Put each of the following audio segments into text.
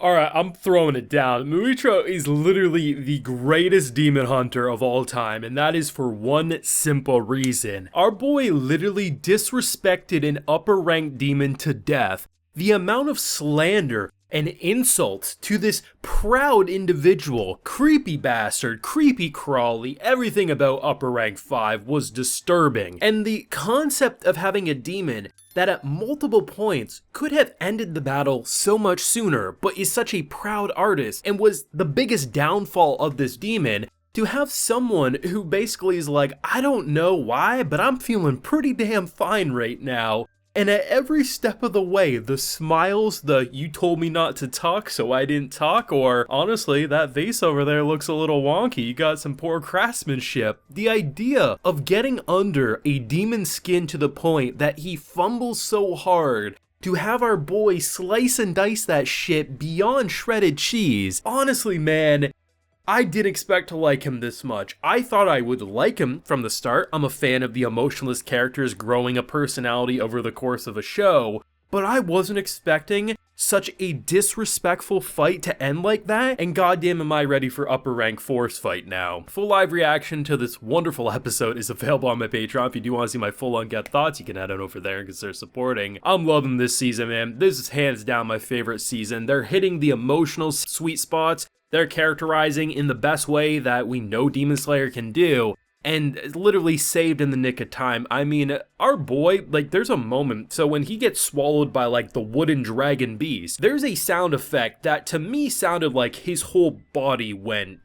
Alright, I'm throwing it down. Muichiro is literally the greatest demon hunter of all time, and that is for one simple reason. Our boy literally disrespected an upper ranked demon to death. The amount of slander and insults to this proud individual, creepy bastard, creepy crawly, everything about upper rank 5 was disturbing. And the concept of having a demon that at multiple points could have ended the battle so much sooner, but is such a proud artist and was the biggest downfall of this demon, to have someone who basically is like, I don't know why, but I'm feeling pretty damn fine right now. And at every step of the way, the smiles, the you told me not to talk so I didn't talk, or honestly, that vase over there looks a little wonky, you got some poor craftsmanship. The idea of getting under a demon's skin to the point that he fumbles so hard to have our boy slice and dice that shit beyond shredded cheese. Honestly, man, I didn't expect to like him this much. I thought I would like him from the start. I'm a fan of the emotionless characters growing a personality over the course of a show, but I wasn't expecting such a disrespectful fight to end like that, and goddamn am I ready for upper rank force fight now. Full live reaction to this wonderful episode is available on my Patreon. If you do want to see my full uncut thoughts, you can head on over there and consider supporting. I'm loving this season, man. This is hands down my favorite season. They're hitting the emotional sweet spots. They're characterizing in the best way that we know Demon Slayer can do, and literally saved in the nick of time. I mean, our boy, like, there's a moment, so when he gets swallowed by, like, the wooden dragon beast, there's a sound effect that to me sounded like his whole body went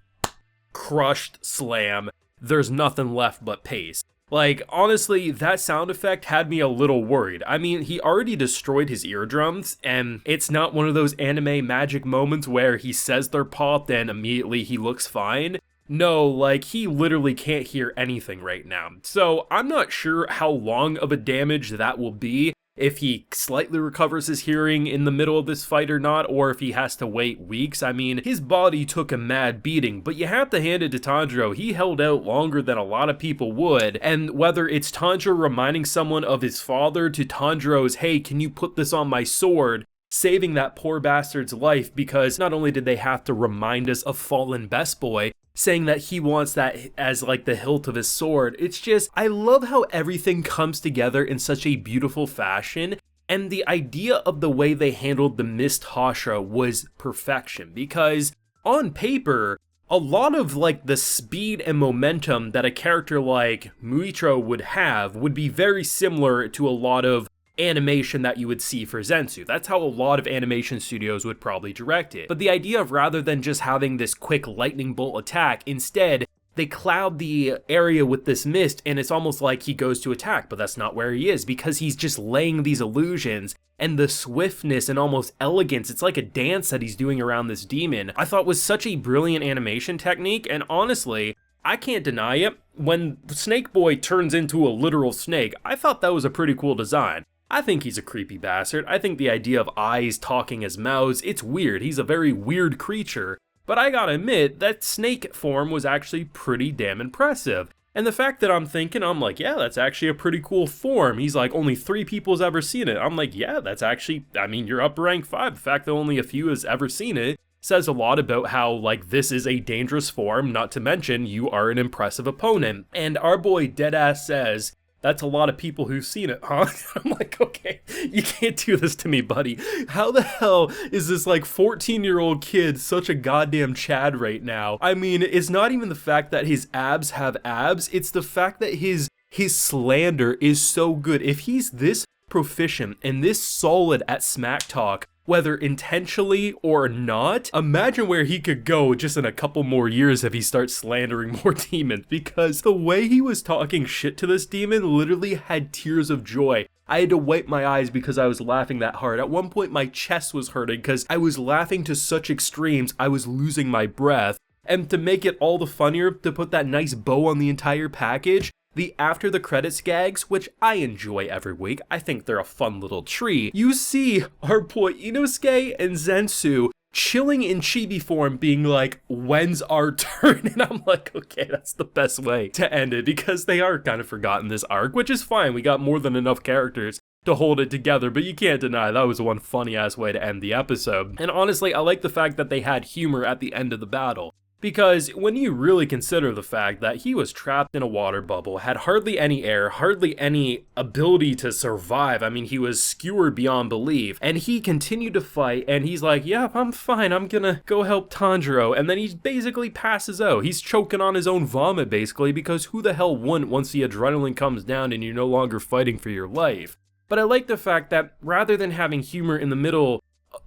crushed, slam, there's nothing left but paste. Like, honestly, that sound effect had me a little worried. I mean, he already destroyed his eardrums, and it's not one of those anime magic moments where he says they're popped and immediately he looks fine. No, like, he literally can't hear anything right now. So, I'm not sure how long of a damage that will be, if he slightly recovers his hearing in the middle of this fight or not, or if he has to wait weeks. I mean, his body took a mad beating, but you have to hand it to Tanjiro, he held out longer than a lot of people would, and whether it's Tanjiro reminding someone of his father to Tanjiro's, hey, can you put this on my sword, saving that poor bastard's life, because not only did they have to remind us of fallen best boy, saying that he wants that as like the hilt of his sword. It's just, I love how everything comes together in such a beautiful fashion, and the idea of the way they handled the Mist Hashira was perfection, because on paper, a lot of like the speed and momentum that a character like Muichiro would have would be very similar to a lot of animation that you would see for Zensu. That's how a lot of animation studios would probably direct it. But the idea of rather than just having this quick lightning bolt attack, instead they cloud the area with this mist and it's almost like he goes to attack, but that's not where he is because he's just laying these illusions, and the swiftness and almost elegance, it's like a dance that he's doing around this demon, I thought was such a brilliant animation technique. And honestly, I can't deny it, when Snake Boy turns into a literal snake, I thought that was a pretty cool design. I think he's a creepy bastard. I think the idea of eyes talking as mouths, it's weird. He's a very weird creature. But I gotta admit, that snake form was actually pretty damn impressive. And the fact that I'm like, yeah, that's actually a pretty cool form. He's like, only 3 people's ever seen it. I'm like, yeah, that's actually, I mean, you're upper rank 5. The fact that only a few has ever seen it says a lot about how, like, this is a dangerous form, not to mention you are an impressive opponent. And our boy Deadass says, that's a lot of people who've seen it, huh? I'm like, okay, you can't do this to me, buddy. How the hell is this like 14-year-old kid such a goddamn Chad right now? I mean, it's not even the fact that his abs have abs, it's the fact that his slander is so good. If he's this proficient and this solid at smack talk, whether intentionally or not, imagine where he could go just in a couple more years if he starts slandering more demons, because the way he was talking shit to this demon literally had tears of joy. I had to wipe my eyes because I was laughing that hard. At one point my chest was hurting because I was laughing to such extremes I was losing my breath. And to make it all the funnier, to put that nice bow on the entire package, the after the credits gags, which I enjoy every week, I think they're a fun little treat. You see our boy Inosuke and Zensu chilling in chibi form being like, when's our turn? And I'm like, okay, that's the best way to end it, because they are kind of forgotten this arc, which is fine. We got more than enough characters to hold it together, but you can't deny that was one funny ass way to end the episode. And honestly, I like the fact that they had humor at the end of the battle. Because when you really consider the fact that he was trapped in a water bubble, had hardly any air, hardly any ability to survive, I mean, he was skewered beyond belief, and he continued to fight, and he's like, yeah, I'm fine, I'm gonna go help Tanjiro, and then he basically passes out. He's choking on his own vomit, basically, because who the hell wouldn't once the adrenaline comes down and you're no longer fighting for your life? But I like the fact that rather than having humor in the middle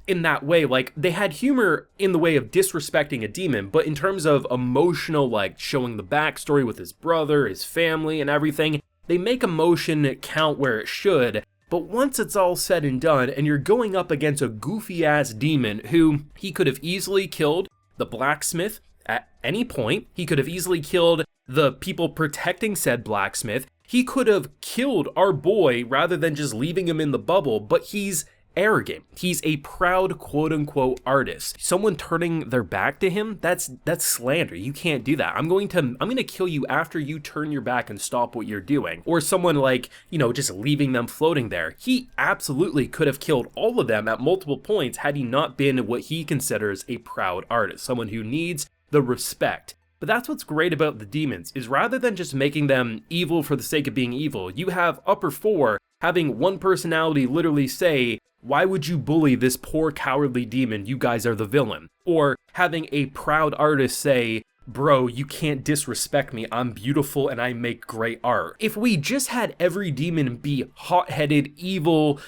in that way, like, they had humor in the way of disrespecting a demon, but in terms of emotional, like, showing the backstory with his brother, his family, and everything, they make emotion count where it should. But once it's all said and done, and you're going up against a goofy-ass demon who he could have easily killed the blacksmith at any point, he could have easily killed the people protecting said blacksmith, he could have killed our boy rather than just leaving him in the bubble, but he's arrogant. He's a proud quote-unquote artist. Someone turning their back to him, that's slander. You can't do that. I'm going to kill you after you turn your back and stop what you're doing. Or someone like, you know, just leaving them floating there. He absolutely could have killed all of them at multiple points had he not been what he considers a proud artist, someone who needs the respect. But that's what's great about the demons, is rather than just making them evil for the sake of being evil, you have Upper 4 having one personality literally say, why would you bully this poor cowardly demon? You guys are the villain. Or having a proud artist say, bro, you can't disrespect me. I'm beautiful and I make great art. If we just had every demon be hot-headed, evil,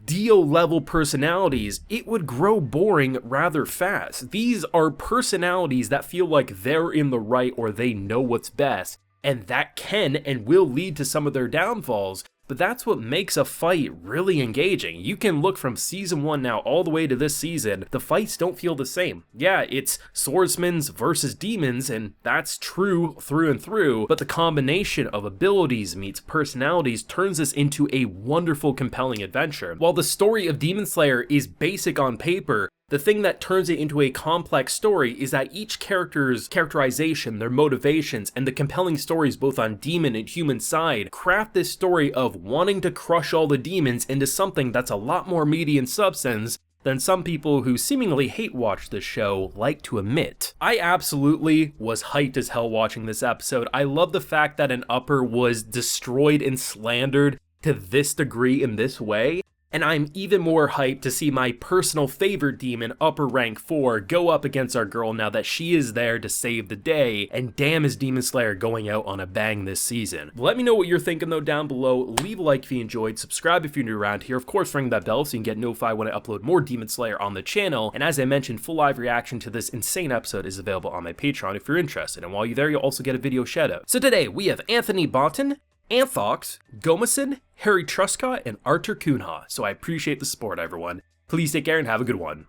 Dio-level personalities, it would grow boring rather fast. These are personalities that feel like they're in the right or they know what's best, and that can and will lead to some of their downfalls. But that's what makes a fight really engaging. You can look from season 1 now all the way to this season, the fights don't feel the same. Yeah, it's swordsmen versus demons, and that's true through and through, but the combination of abilities meets personalities turns this into a wonderful, compelling adventure. While the story of Demon Slayer is basic on paper, the thing that turns it into a complex story is that each character's characterization, their motivations, and the compelling stories both on demon and human side craft this story of wanting to crush all the demons into something that's a lot more meaty in substance than some people who seemingly hate watch this show like to admit. I absolutely was hyped as hell watching this episode. I love the fact that an Upper was destroyed and slandered to this degree in this way. And I'm even more hyped to see my personal favorite demon, Upper Rank 4, go up against our girl now that she is there to save the day, and damn is Demon Slayer going out on a bang this season. Let me know what you're thinking though down below, leave a like if you enjoyed, subscribe if you're new around here, of course ring that bell so you can get notified when I upload more Demon Slayer on the channel, and as I mentioned, full live reaction to this insane episode is available on my Patreon if you're interested, and while you're there you'll also get a video shoutout. So today we have Boughton, Anthoux, Gomasen, Harry Truscott, and Artur Cunha. So I appreciate the support, everyone. Please take care and have a good one.